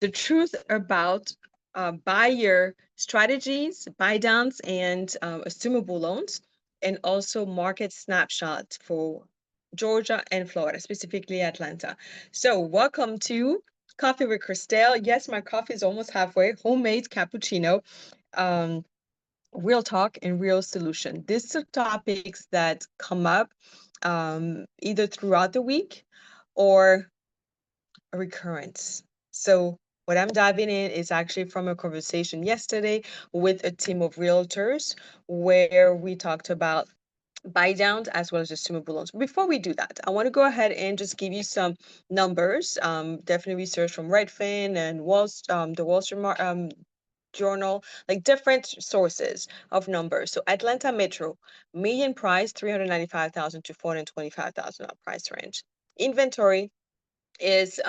the truth about buyer strategies, buy downs, and assumable loans, and also market snapshot for Georgia and Florida, specifically Atlanta. So, welcome to Coffee with Kristel. Yes, my coffee is almost halfway. Homemade cappuccino. Um, Real talk and real solution. These are topics that come up either throughout the week or a recurrence. So, what I'm diving in is actually from a conversation yesterday with a team of realtors where we talked about buy downs as well as assumable loans. Before we do that, I want to go ahead and just give you some numbers. Definitely research from Redfin and the Wall Street Journal, like different sources of numbers. So Atlanta Metro, median price 395,000 to 425,000 price range. Inventory is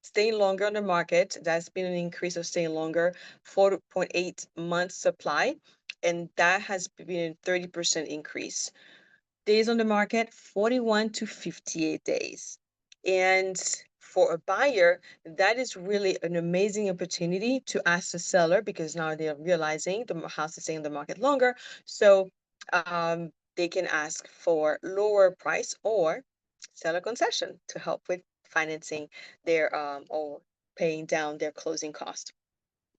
staying longer on the market. That's been an increase of staying longer, 4.8 months supply, and that has been a 30% increase. Days on the market, 41 to 58 days. And for a buyer, that is really an amazing opportunity to ask the seller because now they're realizing the house is staying on the market longer. So they can ask for lower price or sell a concession to help with financing their or paying down their closing cost.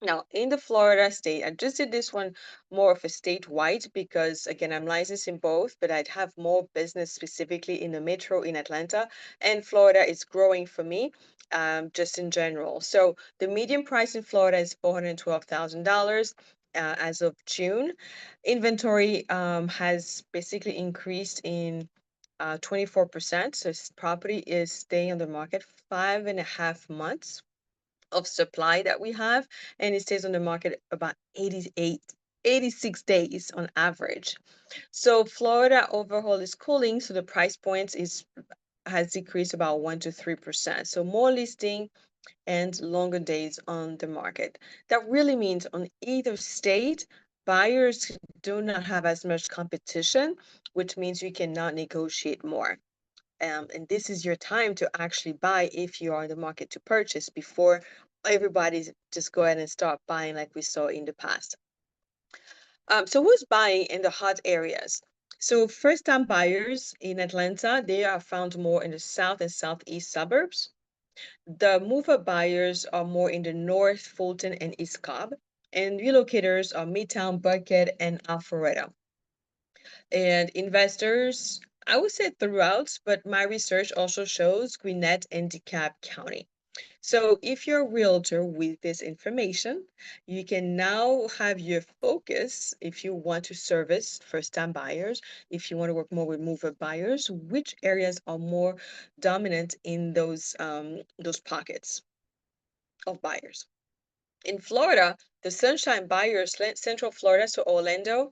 Now, in the Florida state, I just did this one more of a statewide because, again, I'm licensed in both, but I'd have more business specifically in the metro in Atlanta, and Florida is growing for me, just in general. So the median price in Florida is $412,000 as of June. Inventory has basically increased in 24%. So property is staying on the market 5.5 months of supply that we have, and it stays on the market about 86 days on average. So Florida overall is cooling, so the price points is has decreased about 1 to 3%. So more listing and longer days on the market. That really means on either state, buyers do not have as much competition, which means you cannot negotiate more. And this is your time to actually buy if you are in the market to purchase before everybody's just go ahead and start buying like we saw in the past. So who's buying in the hot areas? So first-time buyers in Atlanta, they are found more in the south and southeast suburbs. The move-up buyers are more in the north, Fulton, and East Cobb. And relocators are Midtown, Buckhead, and Alpharetta. And investors, I would say throughout, but my research also shows Gwinnett and DeKalb County. So if you're a realtor with this information, you can now have your focus if you want to service first-time buyers, if you want to work more with mover buyers, which areas are more dominant in those pockets of buyers. In Florida, the sunshine buyers, Central Florida, so Orlando,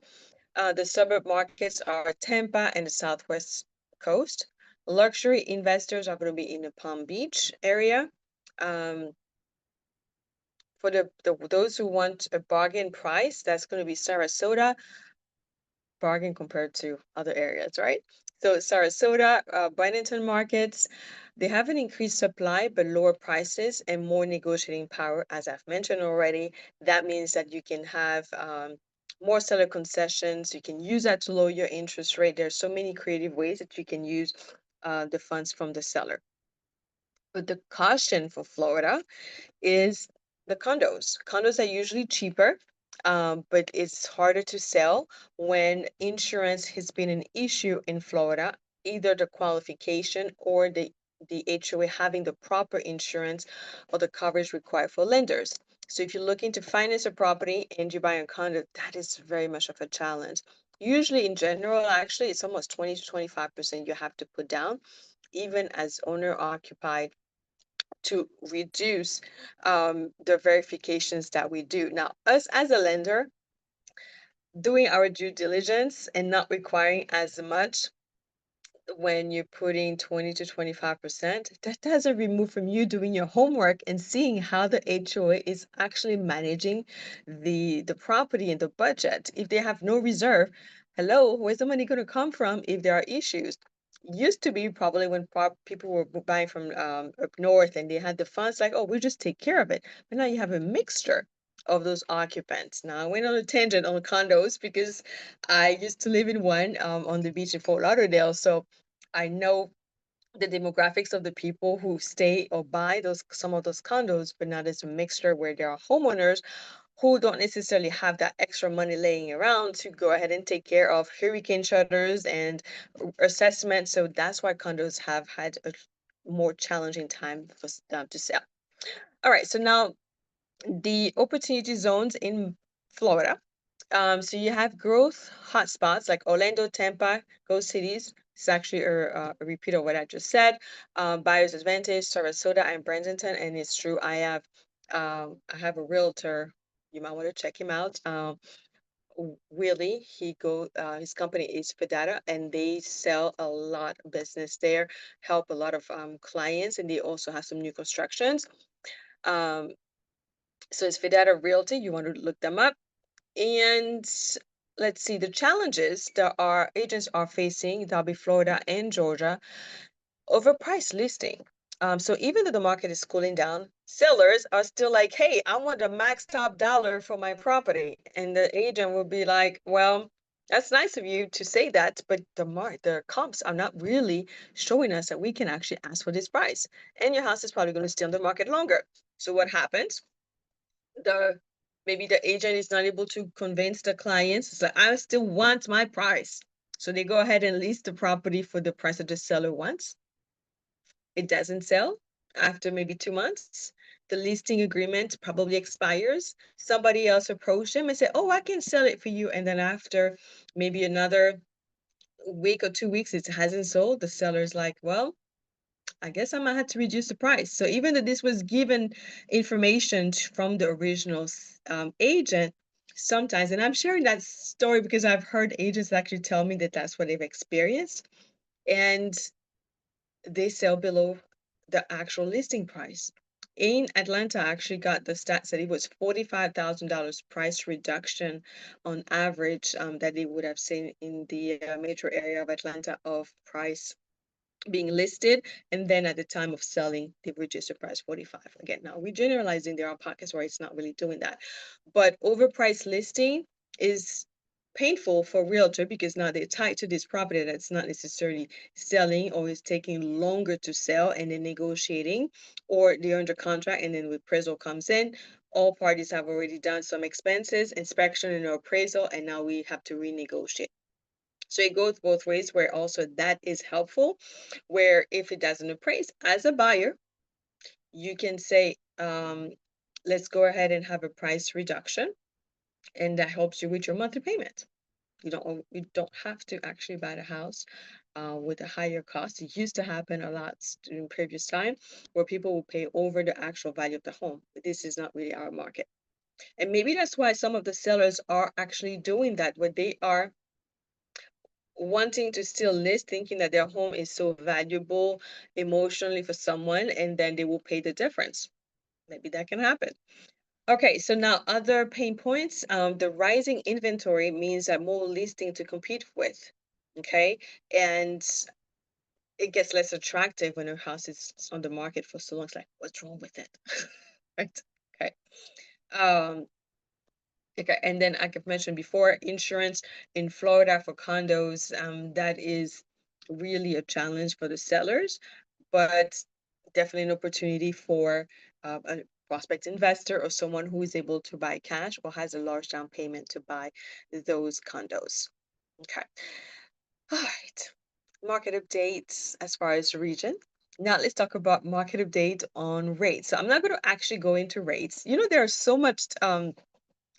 the suburb markets are Tampa and the Southwest Coast. Luxury investors are going to be in the Palm Beach area. Um, for those who want a bargain price, that's going to be Sarasota, bargain compared to other areas, right? So Sarasota, Bradenton markets, they have an increased supply but lower prices and more negotiating power, as I've mentioned already. That means that you can have more seller concessions. You can use that to lower your interest rate. There's so many creative ways that you can use the funds from the seller. But the caution for Florida is the condos. Condos are usually cheaper, but it's harder to sell when insurance has been an issue in Florida, either the qualification or the HOA having the proper insurance or the coverage required for lenders. So if you're looking to finance a property and you buy a condo, that is very much of a challenge. Usually in general, actually, it's almost 20 to 25% you have to put down, even as owner occupied to reduce the verifications that we do. Now, us as a lender, doing our due diligence and not requiring as much when you're putting 20 to 25%, that doesn't remove from you doing your homework and seeing how the HOA is actually managing the property and the budget. If they have no reserve, hello, where's the money going to come from if there are issues? Used to be probably when people were buying from up north and they had the funds, like, oh, we just take care of it. But now you have a mixture of those occupants. Now I went on a tangent on condos because I used to live in one on the beach in Fort Lauderdale, so I know the demographics of the people who stay or buy those some of those condos. But now there's a mixture where there are homeowners who don't necessarily have that extra money laying around to go ahead and take care of hurricane shutters and assessment. So that's why condos have had a more challenging time for them to sell. All right, so now the opportunity zones in Florida. So you have growth hotspots like Orlando, Tampa, Ghost Cities. It's actually a repeat of what I just said. Buyer's Advantage, Sarasota, and Bradenton, and it's true. I have a realtor. You might want to check him out. Willie, his company is Fidata, and they sell a lot of business there, help a lot of clients, and they also have some new constructions. Um, so it's Fidata Realty. You want to look them up. And let's see the challenges that our agents are facing, that'll be Florida and Georgia, overpriced listing. So even though the market is cooling down, sellers are still like, hey, I want the max top dollar for my property. And the agent will be like, well, that's nice of you to say that, but the comps are not really showing us that we can actually ask for this price. And your house is probably going to stay on the market longer. So what happens? the Maybe the agent is not able to convince the clients. It's like, I still want my price. So they go ahead and list the property for the price that the seller wants. It doesn't sell after maybe 2 months. The listing agreement probably expires. Somebody else approached them and said, oh, I can sell it for you. And then after maybe another week or 2 weeks, it hasn't sold. The seller's like, well, I guess I might have to reduce the price. So even though this was given information from the original agent, sometimes, and I'm sharing that story because I've heard agents actually tell me that that's what they've experienced, and they sell below the actual listing price. In Atlanta, I actually got the stats that it was $45,000 price reduction on average that they would have seen in the metro area of Atlanta of price being listed, and then at the time of selling they've reduced the price 45. Again, now we're generalizing, there are pockets where it's not really doing that, but overpriced listing is painful for realtor because now they're tied to this property that's not necessarily selling, or is taking longer to sell, and then negotiating, or they're under contract and then with appraisal comes in, all parties have already done some expenses, inspection and appraisal, and now we have to renegotiate. So it goes both ways, where also that is helpful, where if it doesn't appraise as a buyer, you can say, let's go ahead and have a price reduction. And that helps you with your monthly payment. You don't have to actually buy the house with a higher cost. It used to happen a lot in previous time where people will pay over the actual value of the home. But this is not really our market. And maybe that's why some of the sellers are actually doing that, where they are wanting to still list, thinking that their home is so valuable emotionally for someone, and then they will pay the difference. Maybe that can happen. Okay, so now other pain points. The rising inventory means that more listing to compete with. Okay, and it gets less attractive when a house is on the market for so long. It's like, what's wrong with it? Right? Okay. Um, Okay, and then like I've mentioned before, insurance in Florida for condos, that is really a challenge for the sellers, but definitely an opportunity for a prospect investor or someone who is able to buy cash or has a large down payment to buy those condos. Okay, all right. Market updates as far as the region. Now let's talk about market update on rates. So I'm not going to actually go into rates. There's so much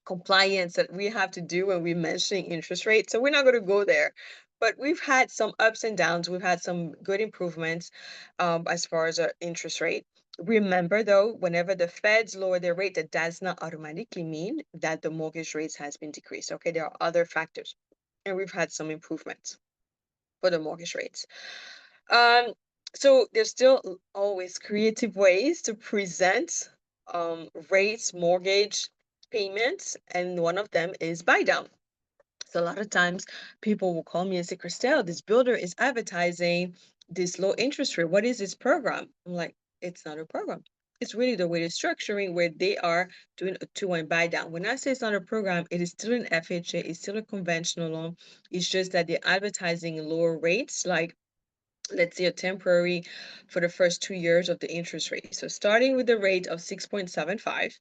compliance that we have to do when we're mentioning interest rates. So we're not going to go there. But we've had some ups and downs. We've had some good improvements as far as our interest rate. Remember, though, whenever the feds lower their rate, that does not automatically mean that the mortgage rates has been decreased. Okay, there are other factors, and we've had some improvements for the mortgage rates. Um, so there's still always creative ways to present rates, mortgage payments, and one of them is buy down. So a lot of times people will call me and say, Christelle, this builder is advertising this low interest rate. What is this program? I'm like, it's not a program. It's really the way they're structuring where they are doing a 2-1 buy down. When I say it's not a program, it is still an FHA, it's still a conventional loan. It's just that they're advertising lower rates, like let's say a temporary for the first 2 years of the interest rate. So starting with the rate of 6.75,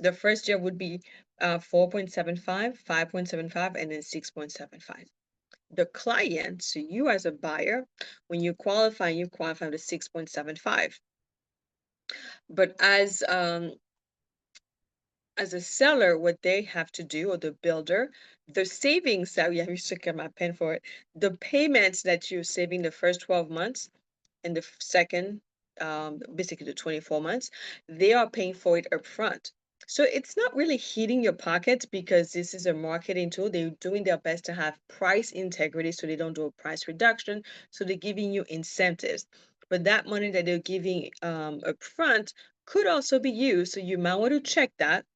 the first year would be 4.75, 5.75, and then 6.75. The client, so you as a buyer, when you qualify to 6.75. But as a seller, what they have to do, or the builder, the savings that we have, you should get my pen for it, the payments that you're saving the first 12 months and the second, basically the 24 months, they are paying for it upfront. So it's not really hitting your pockets because this is a marketing tool. They're doing their best to have price integrity so they don't do a price reduction. So they're giving you incentives. But that money that they're giving upfront could also be used. So you might want to check that.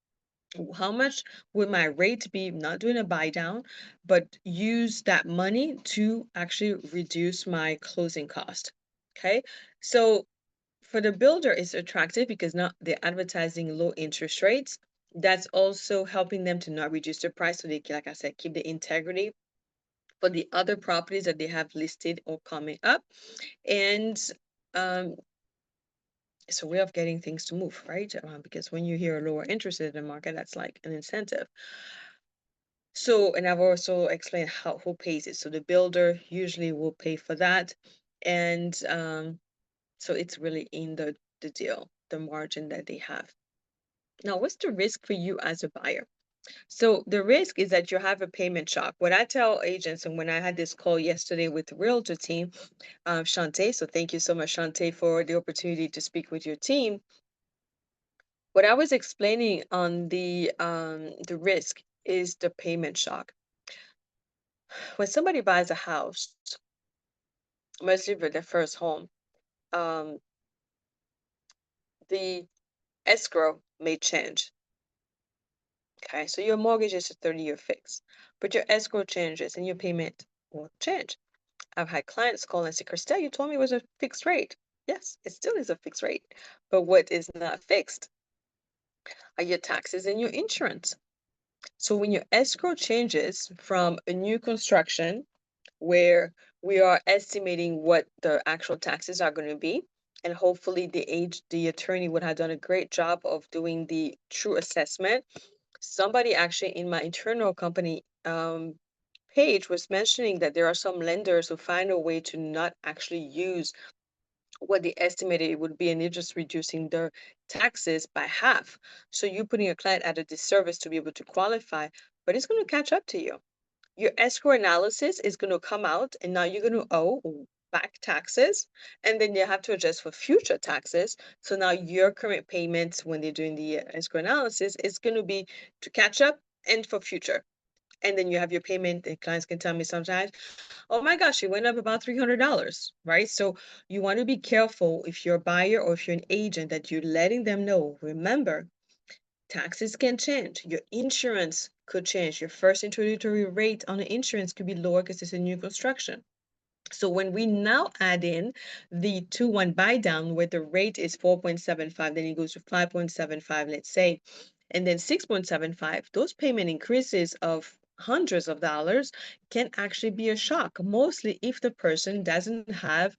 How much would my rate be, not doing a buy down, but use that money to actually reduce my closing cost? Okay. So for the builder, it's attractive because now they're advertising low interest rates. That's also helping them to not reduce the price so they can, like I said, keep the integrity for the other properties that they have listed or coming up. And um, it's a way of getting things to move, right? Because when you hear a lower interest in the market, that's like an incentive. So, and I've also explained how who pays it. So the builder usually will pay for that. And so it's really in the deal, the margin that they have. Now, what's the risk for you as a buyer? So the risk is that you have a payment shock. What I tell agents, and when I had this call yesterday with the realtor team, Shantae, so thank you so much, Shantae, for the opportunity to speak with your team. What I was explaining on the risk is the payment shock. When somebody buys a house, mostly for their first home, um, the escrow may change. Okay, so your mortgage is a 30-year fix, but your escrow changes and your payment will change. I've had clients call and say, Christelle, you told me it was a fixed rate. Yes, it still is a fixed rate. But what is not fixed are your taxes and your insurance. So when your escrow changes from a new construction where we are estimating what the actual taxes are going to be, and hopefully the attorney would have done a great job of doing the true assessment. Somebody actually in my internal company page was mentioning that there are some lenders who find a way to not actually use what they estimated it would be, and they're just reducing their taxes by half. So you're putting a client at a disservice to be able to qualify, but it's going to catch up to you. Your escrow analysis is going to come out, and now you're going to owe back taxes, and then you have to adjust for future taxes. So now your current payments, when they're doing the escrow analysis, is going to be to catch up and for future. And then you have your payment, and clients can tell me sometimes, oh my gosh, it went up about $300, right? So you want to be careful if you're a buyer or if you're an agent that you're letting them know. Remember, taxes can change. Your insurance could change. Your first introductory rate on the insurance could be lower because it's a new construction. So when we now add in the 2-1 buy down where the rate is 4.75, then it goes to 5.75, let's say, and then 6.75, those payment increases of hundreds of dollars can actually be a shock, mostly if the person doesn't have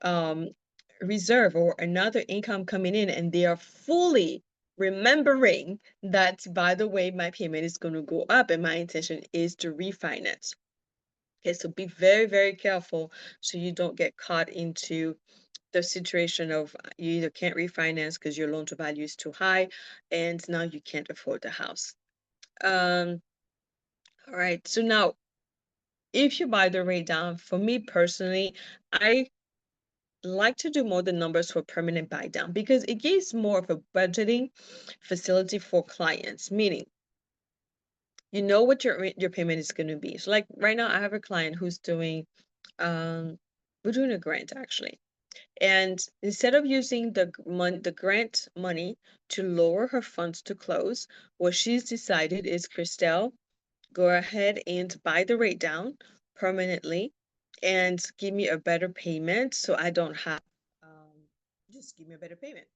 um, reserve or another income coming in and they are fully remembering that, by the way, my payment is going to go up and my intention is to refinance. Okay, so be very, very careful so you don't get caught into the situation of you either can't refinance because your loan to value is too high and now you can't afford the house. Um, all right, so now if you buy the rate down, for me personally, I like to do more the numbers for permanent buy down because it gives more of a budgeting facility for clients, meaning you know what your payment is going to be. So like right now I have a client who's doing we're doing a grant actually. And instead of using the grant money to lower her funds to close, what she's decided is, Christelle, go ahead and buy the rate down permanently and give me a better payment so I don't have just give me a better payment.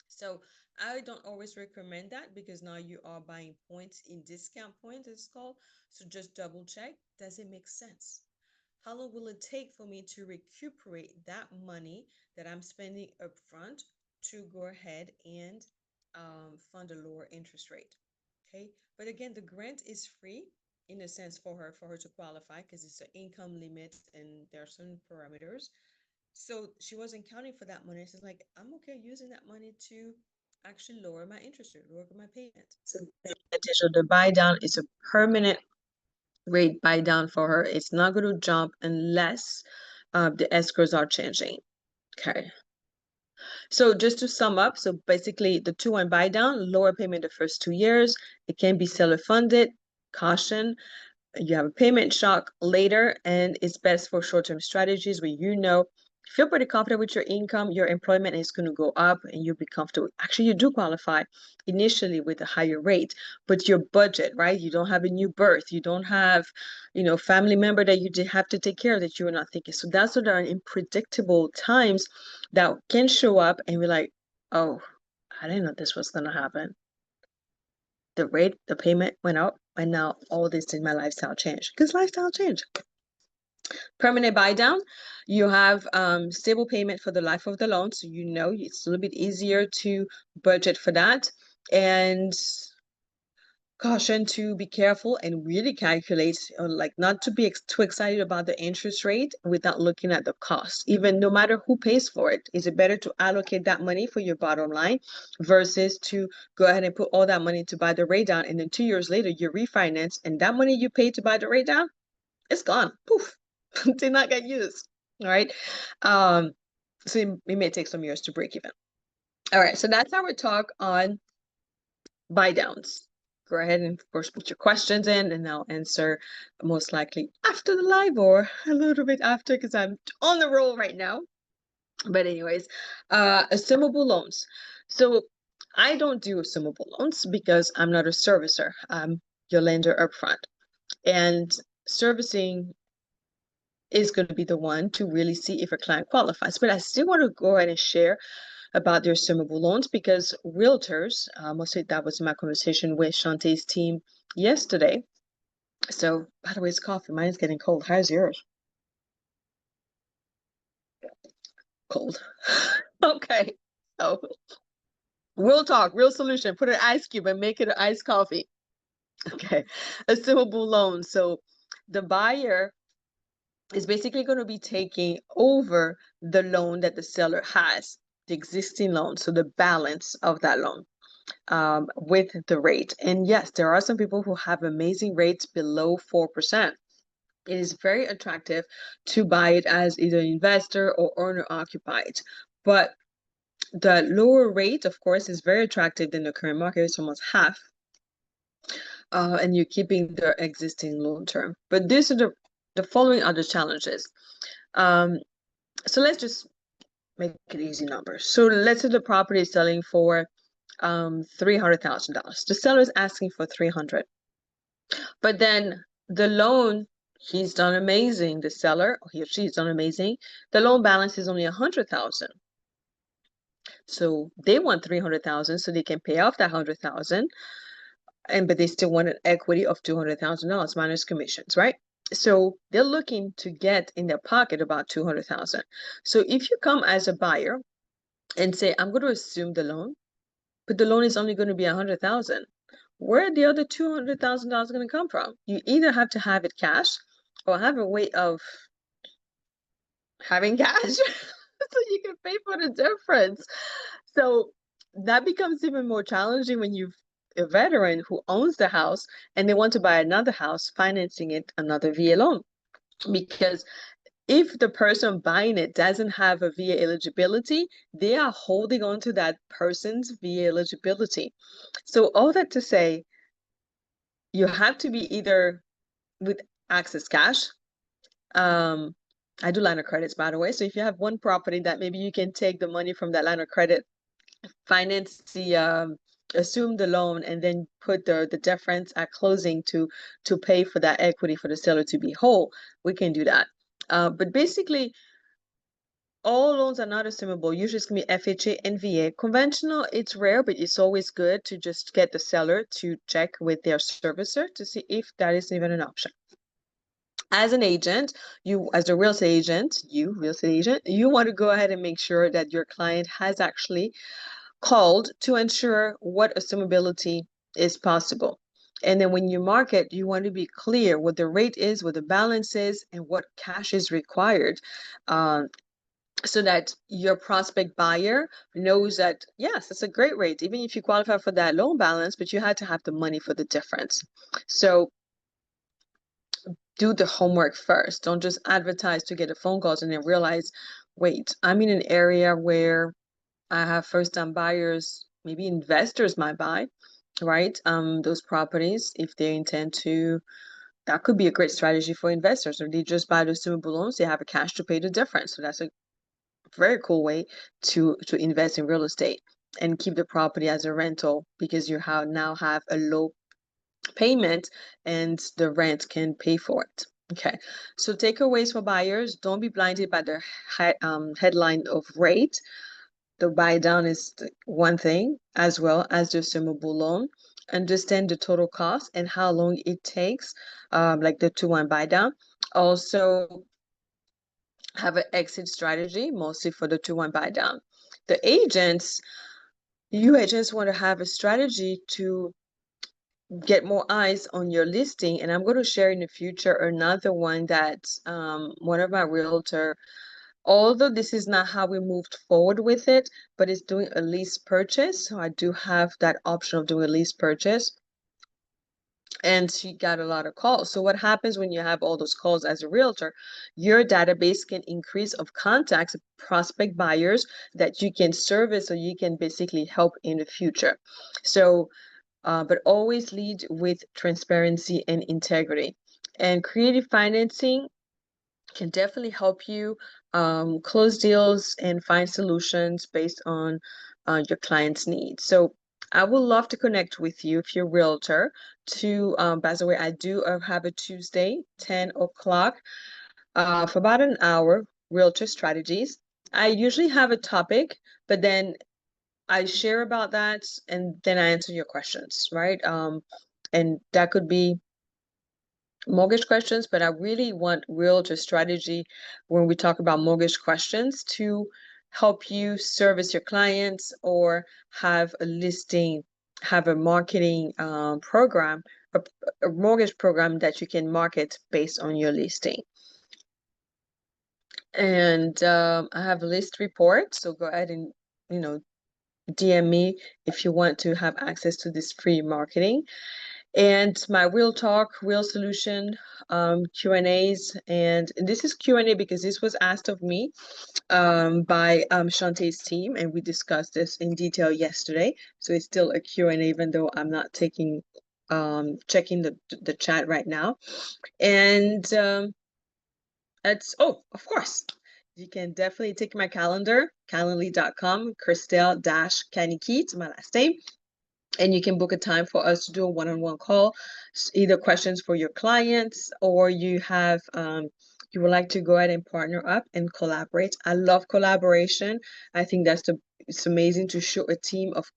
So I don't always recommend that because now you are buying points in discount points, it's called. So just double check. Does it make sense? How long will it take for me to recuperate that money that I'm spending upfront to go ahead and fund a lower interest rate? Okay. But again, the grant is free in a sense for her to qualify because it's an income limit and there are certain parameters. So she wasn't counting for that money. She's like, I'm okay using that money to actually lower my interest rate, lower my payment. So the advantage of the buy down is a permanent rate buy down for her. It's not going to jump unless the escrows are changing. Okay. So just to sum up, so basically the 2-1 buy down, lower payment the first 2 years. It can be seller funded. Caution, you have a payment shock later, and it's best for short-term strategies where you know feel pretty confident with your income, your employment is going to go up and you'll be comfortable. Actually, you do qualify initially with a higher rate, but your budget, right? You don't have a new birth, you don't have, family member that you did have to take care of that you were not thinking. So that's what are unpredictable times that can show up and we're like, oh, I didn't know this was going to happen. The rate, the payment went up, and now all this in my lifestyle changed because lifestyle change. Permanent buy down, you have stable payment for the life of the loan, so it's a little bit easier to budget for that. And caution to be careful and really calculate, like not to be too excited about the interest rate without looking at the cost. Even no matter who pays for it, is it better to allocate that money for your bottom line versus to go ahead and put all that money to buy the rate down, and then 2 years later you refinance, and that money you paid to buy the rate down, it's gone. Poof, did not get used. All right. So it may take some years to break even. All right. So that's our talk on buy downs. Go ahead and of course put your questions in and I'll answer most likely after the live or a little bit after because I'm on the roll right now. But anyways, assumable loans. So I don't do assumable loans because I'm not a servicer. I'm your lender upfront. And servicing is going to be the one to really see if a client qualifies. But I still want to go ahead and share about their assumable loans because realtors, mostly that was my conversation with Shantae's team yesterday. So, by the way, it's coffee. Mine's getting cold. How's yours? Cold. Okay. So, real talk, real solution. Put an ice cube and make it an iced coffee. Okay. Assumable loans. So, the buyer is basically going to be taking over the loan that the seller has, the existing loan. So, the balance of that loan. With the rate. And yes, there are some people who have amazing rates below 4%. It is very attractive to buy it as either an investor or owner occupied. But the lower rate, of course, is very attractive than the current market. It's almost half. And you're keeping the existing loan term. But these are the following other challenges. So let's just make it easy numbers. So let's say the property is selling for $300,000. The seller is asking for 300. But then the loan, he's done amazing. The seller, he or she's done amazing. The loan balance is only 100,000. So they want 300,000 so they can pay off that 100,000. But they still want an equity of $200,000 minus commissions, right? So they're looking to get in their pocket about 200,000. So if you come as a buyer and say, I'm going to assume the loan, but the loan is only going to be 100,000. Where are the other $200,000 going to come from? You either have to have it cash or have a way of having cash so you can pay for the difference. So that becomes even more challenging when you've a veteran who owns the house and they want to buy another house, financing it another VA loan. Because if the person buying it doesn't have a VA eligibility, they are holding on to that person's VA eligibility. So all that to say, you have to be either with access cash. I do line of credits, by the way. So if you have one property that maybe you can take the money from that line of credit, finance assume the loan and then put the difference at closing to pay for that equity for the seller to be whole, we can do that. But basically, all loans are not assumable. Usually it's going to be FHA and VA. Conventional, it's rare, but it's always good to just get the seller to check with their servicer to see if that is even an option. As an agent, as a real estate agent, you want to go ahead and make sure that your client has actually called to ensure what assumability is possible. And then when you market, you want to be clear what the rate is, what the balance is, and what cash is required. So that your prospect buyer knows that, yes, it's a great rate, even if you qualify for that loan balance, but you had to have the money for the difference. So do the homework first. Don't just advertise to get the phone calls and then realize, wait, I'm in an area where I have first-time buyers, maybe investors might buy, right? Those properties, if they intend to, that could be a great strategy for investors. Or they just buy the assumable loans, they have a cash to pay the difference. So that's a very cool way to invest in real estate and keep the property as a rental, because you now have a low payment and the rent can pay for it. Okay, so takeaways for buyers: don't be blinded by the headline of rate. The buy down is one thing, as well as the assumable loan. Understand the total cost and how long it takes, like the 2-1 buy down. Also, have an exit strategy, mostly for the 2-1 buy down. The agents, you agents want to have a strategy to get more eyes on your listing. And I'm going to share in the future another one that one of my realtor, although this is not how we moved forward with it, but it's doing a lease purchase. So I do have that option of doing a lease purchase. And she got a lot of calls. So what happens when you have all those calls as a realtor? Your database can increase of contacts, prospect buyers that you can service, or you can basically help in the future. So, but always lead with transparency and integrity. And creative financing can definitely help you close deals and find solutions based on your client's needs. So I would love to connect with you if you're a realtor. By the way, I do have a Tuesday, 10 o'clock, for about an hour, realtor strategies. I usually have a topic, but then I share about that and then I answer your questions, right? And that could be mortgage questions, but I really want realtor strategy when we talk about mortgage questions to help you service your clients or have a listing, have a marketing program, a mortgage program that you can market based on your listing. And I have a list report, so go ahead and DM me if you want to have access to this free marketing. And my Real Talk, Real Solution Q&As. And this is Q&A because this was asked of me by Shantae's team, and we discussed this in detail yesterday. So it's still a Q&A, even though I'm not checking the chat right now. And of course, you can definitely take my calendar, calendly.com, Kristel-Kanikit, my last name. And you can book a time for us to do a one-on-one call, either questions for your clients, or you have you would like to go ahead and partner up and collaborate. I love collaboration. I think it's amazing to show a team of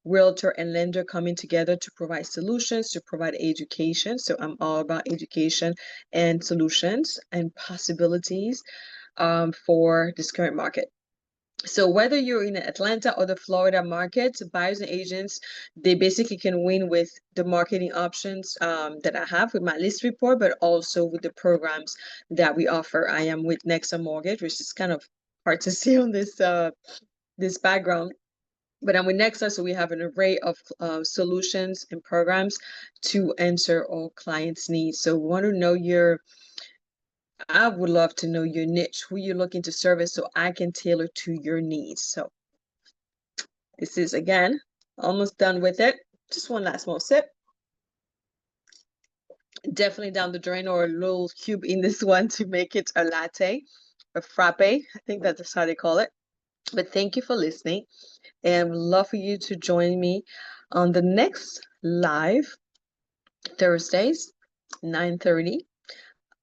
realtor and lender coming together to provide solutions, to provide education. So I'm all about education and solutions and possibilities for this current market. So whether you're in Atlanta or the Florida market, buyers and agents, they basically can win with the marketing options that I have with my list report, but also with the programs that we offer. I am with Nexa Mortgage, which is kind of hard to see on this background. But I'm with Nexa, so we have an array of solutions and programs to answer all clients' needs. So we want to know I would love to know your niche, who you're looking to service, so I can tailor to your needs. So this is, again, almost done with it. Just one last small sip. Definitely down the drain, or a little cube in this one to make it a latte, a frappe. I think that's how they call it. But thank you for listening. and would love for you to join me on the next live Thursdays, 9:30.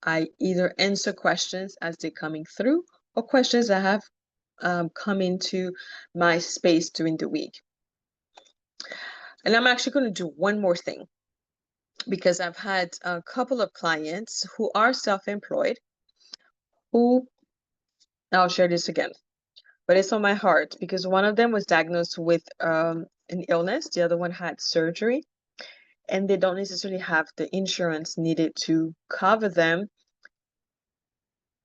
I either answer questions as they're coming through or questions that have come into my space during the week. And I'm actually going to do one more thing because I've had a couple of clients who are self-employed who, I'll share this again, but it's on my heart because one of them was diagnosed with an illness, the other one had surgery, and they don't necessarily have the insurance needed to cover them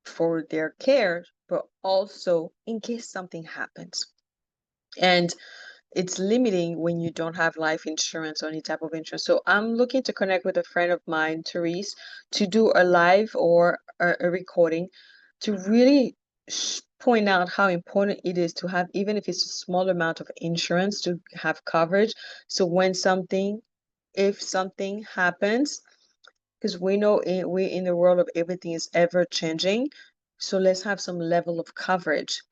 for their care, but also in case something happens. And it's limiting when you don't have life insurance or any type of insurance. So I'm looking to connect with a friend of mine, Therese, to do a live or a recording to really point out how important it is to have, even if it's a small amount of insurance, to have coverage. So when if something happens, because we know we're in the world of everything is ever changing. So let's have some level of coverage.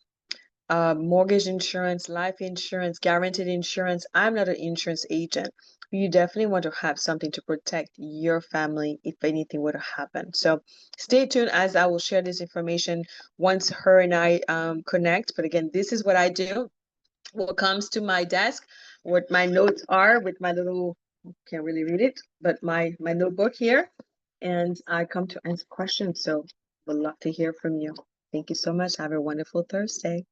Mortgage insurance, life insurance, guaranteed insurance. I'm not an insurance agent. You definitely want to have something to protect your family if anything were to happen. So stay tuned as I will share this information once her and I connect. But again, this is what I do. What comes to my desk, what my notes are with my little, can't really read it, but my notebook here. And I come to answer questions. So would love to hear from you. Thank you so much. Have a wonderful Thursday.